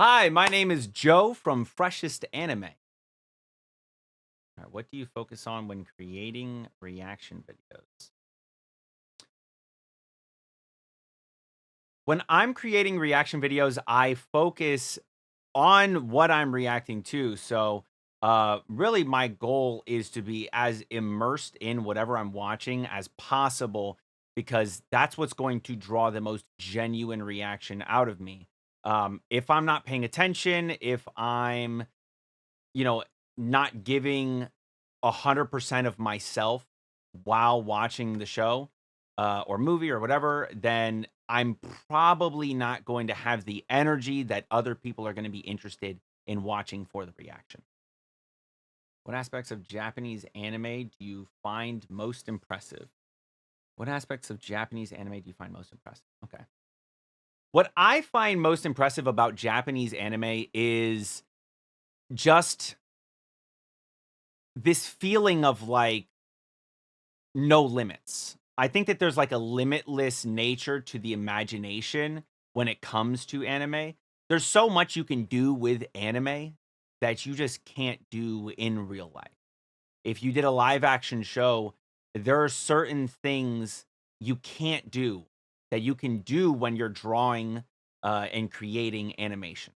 Hi, my name is Joe from FreshestAnime. All right, what do you focus on when creating reaction videos? When I'm creating reaction videos, I focus on what I'm reacting to. So, really, my goal is to be as immersed in whatever I'm watching as possible because that's what's going to draw the most genuine reaction out of me. If I'm not paying attention, if I'm you know, not giving 100% of myself while watching the show, or movie or whatever, then I'm probably not going to have the energy that other people are gonna be interested in watching for the reaction. What aspects of Japanese anime do you find most impressive? What aspects of Japanese anime do you find most impressive? Okay. What I find most impressive about Japanese anime is just this feeling of, like, no limits. I think that there's, like, a limitless nature to the imagination when it comes to anime. There's so much you can do with anime that you just can't do in real life. If you did a live action show, there are certain things you can't do that you can do when you're drawing, and creating animation.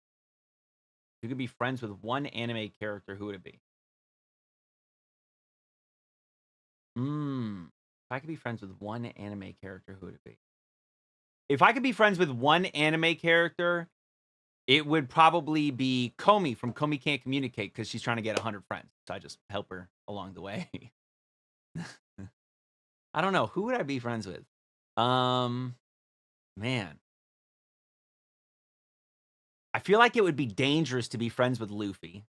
You could be friends with one anime character, who would it be? If I could be friends with one anime character, who would it be? If I could be friends with one anime character, it would probably be Komi from Komi Can't Communicate because she's trying to get 100 friends. So I just help her along the way. I don't know. Who would I be friends with? Um, man, I feel like it would be dangerous to be friends with Luffy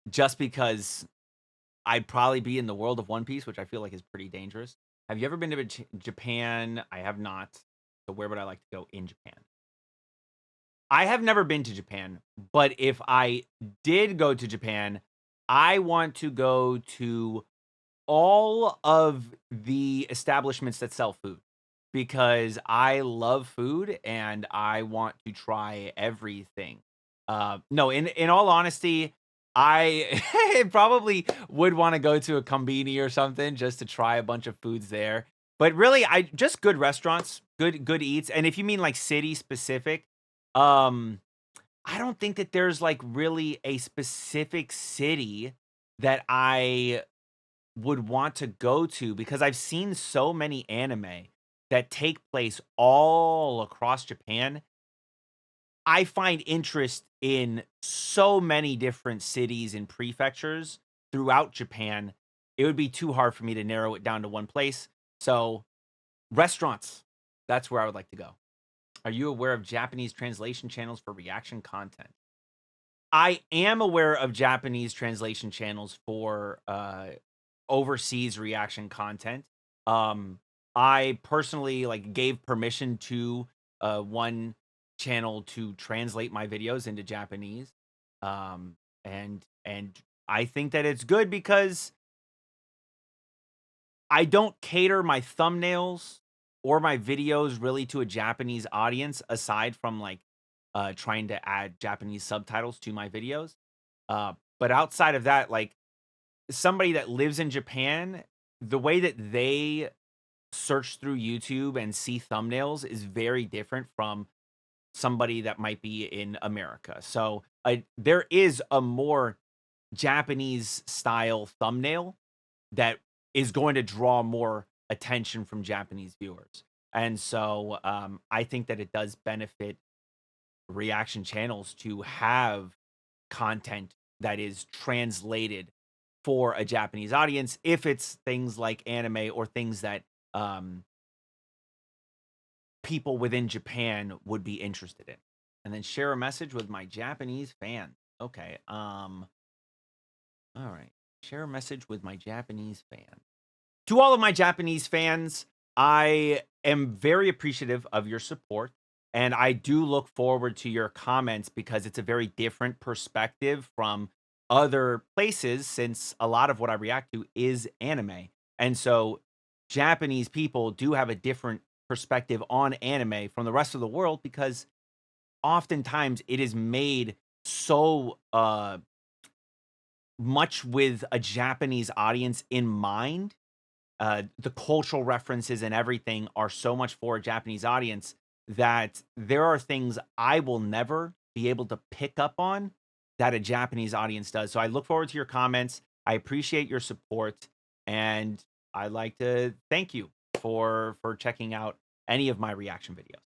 just because I'd probably be in the world of One Piece, which I feel like is pretty dangerous. Have you ever been to Japan? I have not. So where would I like to go in Japan? I have never been to Japan, but if I did go to Japan, I want to go to all of the establishments that sell food because I love food and I want to try everything. No, in all honesty, I probably would want to go to a combini or something just to try a bunch of foods there. But really, I just good restaurants, good eats. And if you mean like city specific, um, I don't think that there's like really a specific city that I would want to go to because I've seen so many anime that take place all across Japan. I find interest in so many different cities and prefectures throughout Japan. It would be too hard for me to narrow it down to one place. So, restaurants, that's where I would like to go. Are you aware of Japanese translation channels for reaction content? I am aware of Japanese translation channels for overseas reaction content. Um, I personally like gave permission to one channel to translate my videos into Japanese. And I think that it's good because I don't cater my thumbnails or my videos really to a Japanese audience aside from like trying to add Japanese subtitles to my videos. But outside of that, like somebody that lives in Japan, the way that they search through YouTube and see thumbnails is very different from somebody that might be in America. So there is a more Japanese style thumbnail that is going to draw more attention from Japanese viewers. And so I think that it does benefit reaction channels to have content that is translated for a Japanese audience if it's things like anime or things that um, people within Japan would be interested in. And then share a message with my Japanese fans. Okay. All right. Share a message with my Japanese fans. To all of my Japanese fans, I am very appreciative of your support. And I do look forward to your comments because it's a very different perspective from other places since a lot of what I react to is anime. And so Japanese people do have a different perspective on anime from the rest of the world because oftentimes it is made so much with a Japanese audience in mind. The cultural references and everything are so much for a Japanese audience that there are things I will never be able to pick up on that a Japanese audience does. So I look forward to your comments. I appreciate your support, and I'd like to thank you for checking out any of my reaction videos.